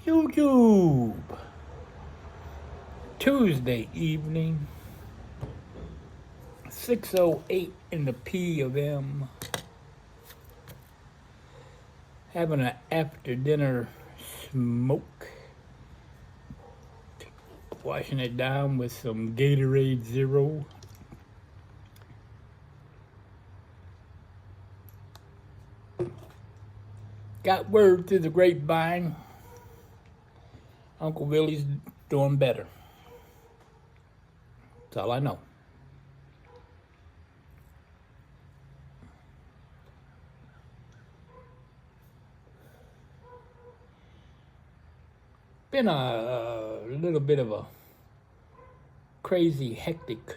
YouTube. Tuesday evening, 6:08 in the p.m. Having an after dinner smoke. Washing it down with some Gatorade Zero. Got word through the grapevine. Uncle Willie's doing better. That's all I know. Been a little bit of a crazy, hectic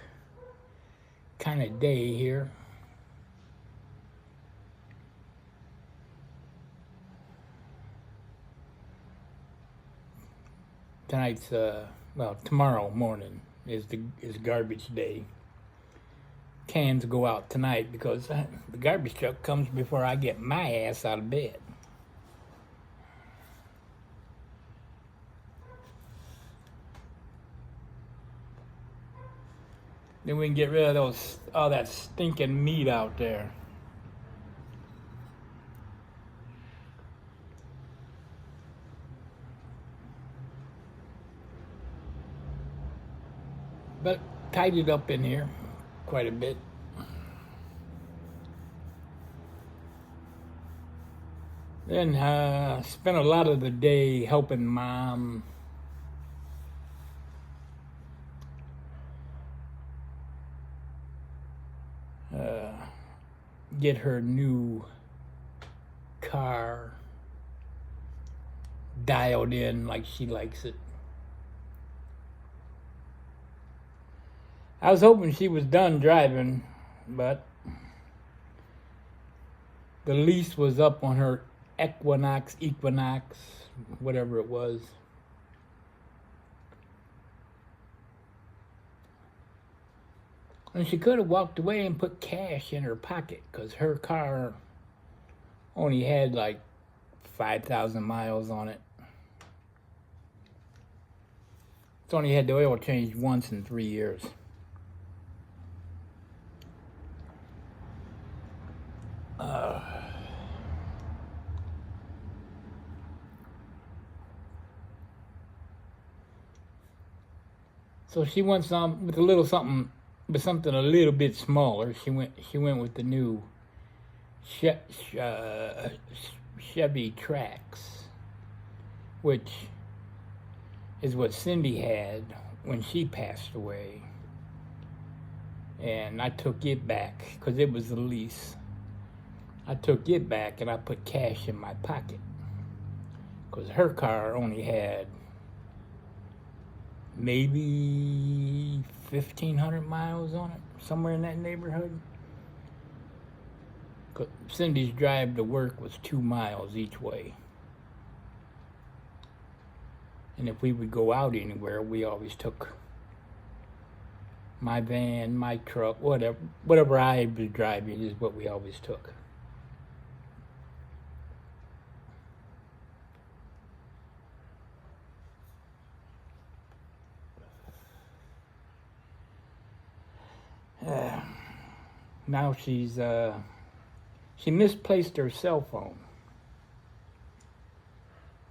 kind of day here. Tonight's tomorrow morning is garbage day. Cans go out tonight because the garbage truck comes before I get my ass out of bed. Then we can get rid of all that stinking meat out there. But tidied up in here quite a bit. Then spent a lot of the day helping Mom get her new car dialed in like she likes it. I was hoping she was done driving, but the lease was up on her Equinox, whatever it was. And she could have walked away and put cash in her pocket because her car only had like 5,000 miles on it. It's only had the oil changed once in 3 years. So she went with a little something, with something a little bit smaller. She went with the new Chevy Trax, which is what Cindy had when she passed away. And I took it back because it was a lease. I took it back and I put cash in my pocket because her car only had maybe 1,500 miles on it, somewhere in that neighborhood. Cindy's drive to work was 2 miles each way. And if we would go out anywhere, we always took my van, my truck, whatever I was driving is what we always took. Now she misplaced her cell phone.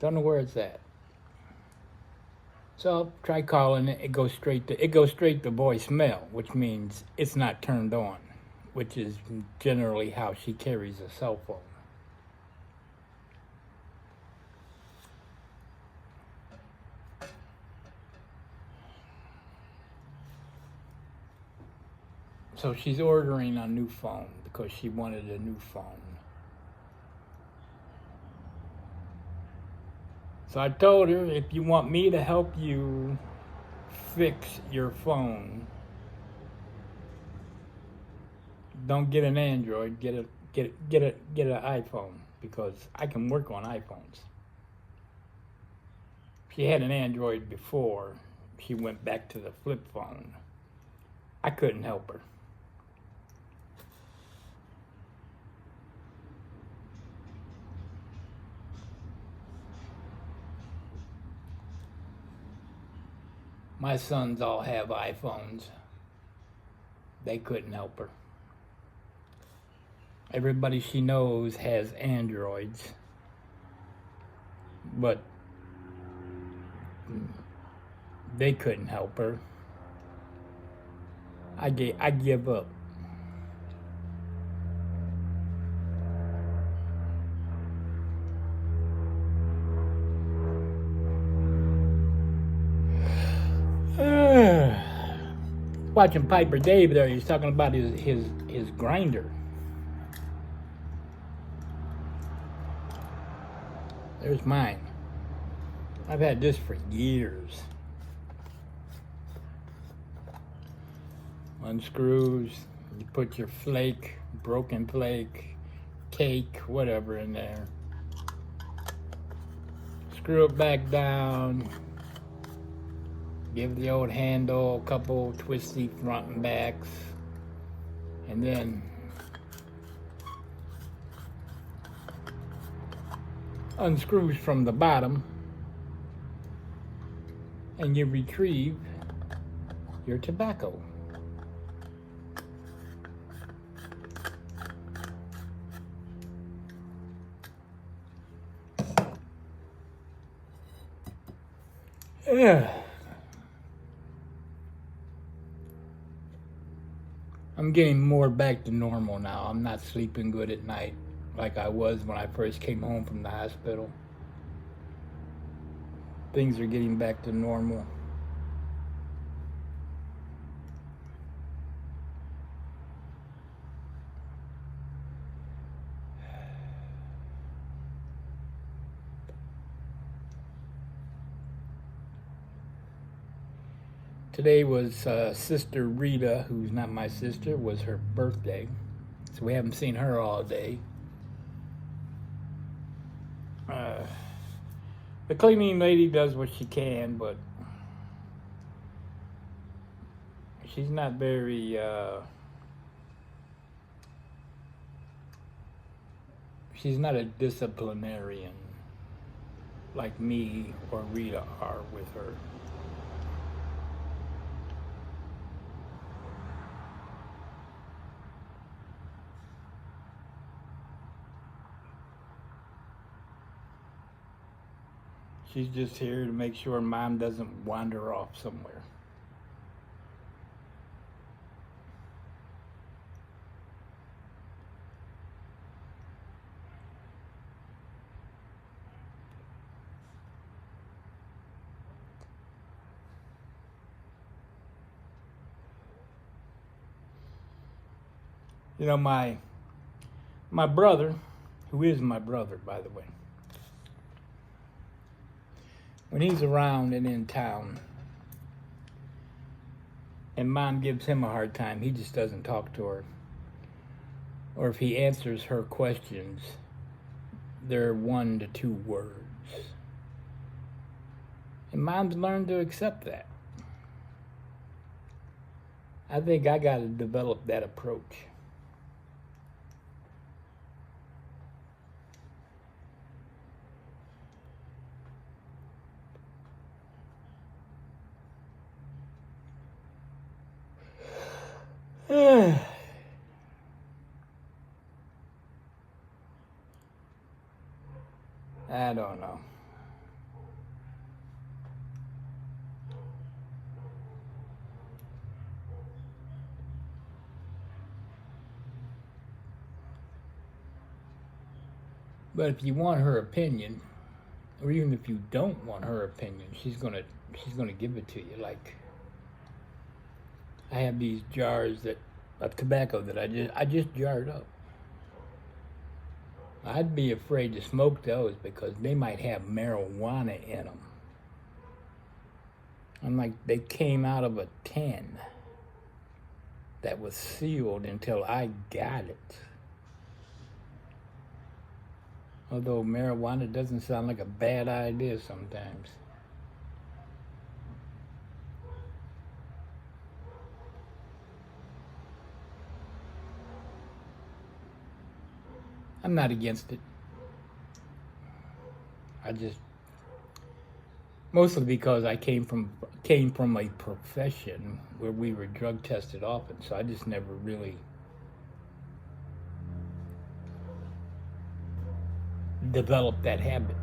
Don't know where it's at. So try calling it. It goes straight to voicemail, which means it's not turned on, which is generally how she carries a cell phone. So she's ordering a new phone because she wanted a new phone. So I told her, if you want me to help you fix your phone, don't get an Android, get an iPhone, because I can work on iPhones. She had an Android before she went back to the flip phone. I couldn't help her. My sons all have iPhones. They couldn't help her. Everybody she knows has Androids. But they couldn't help her. I give up. Watching Piper Dave there, he's talking about his grinder. There's mine. I've had this for years. Unscrews, you put your flake, broken flake, cake, whatever in there. Screw it back down. Give the old handle a couple twisty front and backs. And then unscrews from the bottom. And you retrieve your tobacco. I'm getting more back to normal now. I'm not sleeping good at night like I was when I first came home from the hospital. Things are getting back to normal. Today was Sister Rita, who's not my sister, was her birthday. So we haven't seen her all day. The cleaning lady does what she can, but she's not very, she's not a disciplinarian like me or Rita are with her. She's just here to make sure Mom doesn't wander off somewhere. You know, my brother, who is my brother, by the way, when he's around and in town and Mom gives him a hard time, he just doesn't talk to her. Or if he answers her questions, they're 1 to 2 words. And Mom's learned to accept that. I think I got to develop that approach. I don't know. But if you want her opinion, or even if you don't want her opinion, she's gonna give it to you. Like, I have these jars of tobacco that I just jarred up. I'd be afraid to smoke those because they might have marijuana in them. I'm like, they came out of a tin that was sealed until I got it. Although marijuana doesn't sound like a bad idea sometimes. I'm not against it. Mostly because I came from a profession where we were drug tested often, so I just never really developed that habit.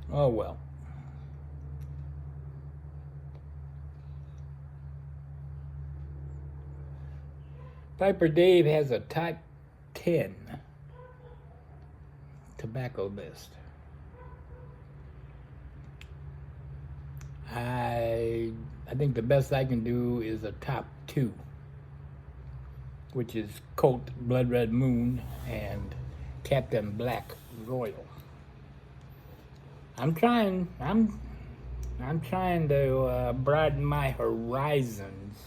Oh well. Piper Dave has a top 10 tobacco list. I think the best I can do is a top 2, which is Colt Blood Red Moon and Captain Black Royal. I'm trying to broaden my horizons.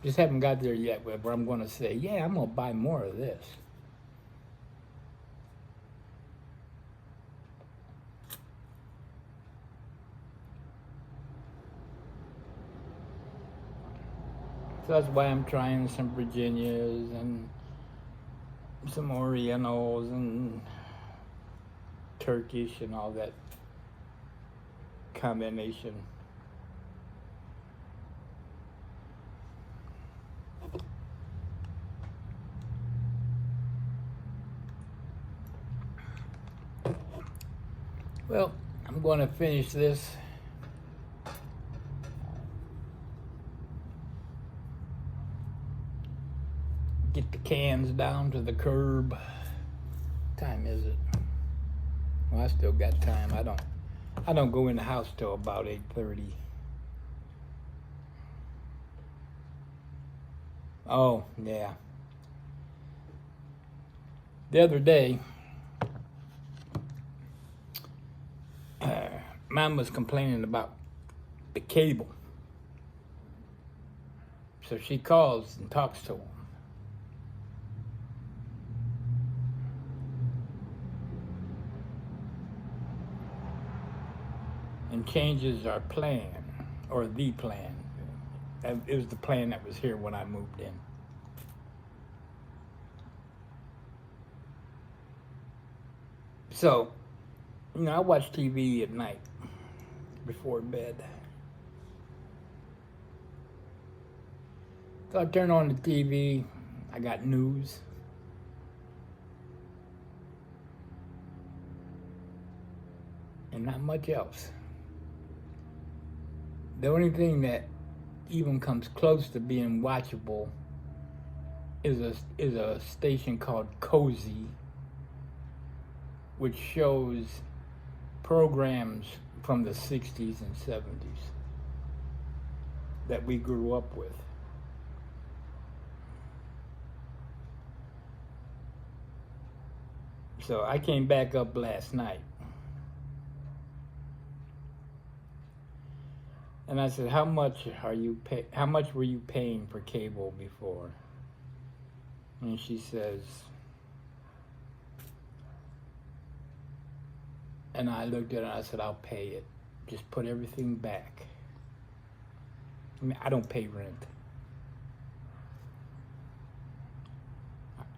Just haven't got there yet where I'm going to say, yeah, I'm going to buy more of this. So that's why I'm trying some Virginias and some Orientals and Turkish and all that combination. Well, I'm going to finish this. Get the cans down to the curb. What time is it? Well, I still got time. I don't go in the house till about 8:30. Oh, yeah. The other day, Mom was complaining about the cable. So she calls and talks to him. And changes our plan, or the plan. It was the plan that was here when I moved in. So, I watch TV at night before bed. So I turn on the TV, I got news. And not much else. The only thing that even comes close to being watchable is a station called Cozy, which shows programs from the 60s and 70s that we grew up with. So I came back up last night. And I said, how much were you paying for cable before? And she says, and I looked at her and I said, I'll pay it. Just put everything back. I mean, I don't pay rent.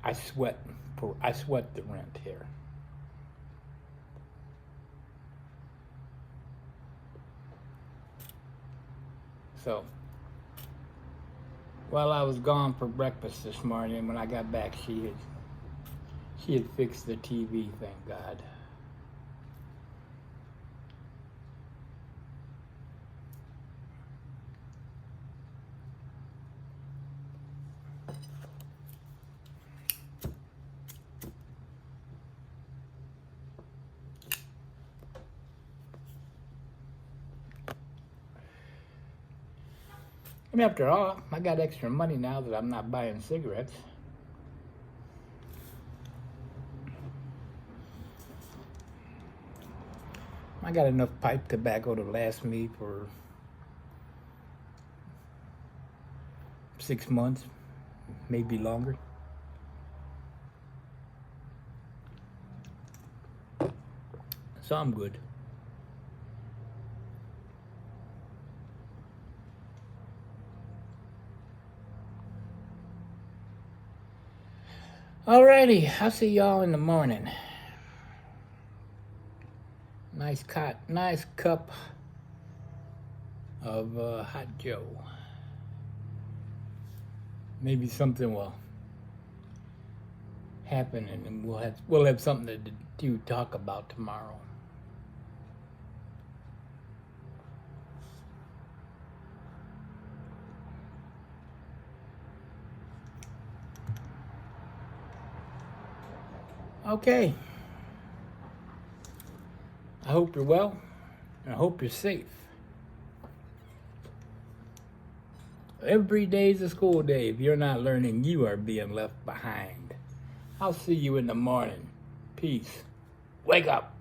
I sweat the rent here. So, while I was gone for breakfast this morning, when I got back, she had fixed the TV, thank God. I mean, after all, I got extra money now that I'm not buying cigarettes. I got enough pipe tobacco to last me for 6 months, maybe longer. So I'm good. Alrighty, I'll see y'all in the morning. Nice cup of hot Joe. Maybe something will happen, and we'll have something to talk about tomorrow. Okay. I hope you're well, and I hope you're safe. Every day is a school day. If you're not learning, you are being left behind. I'll see you in the morning. Peace. Wake up.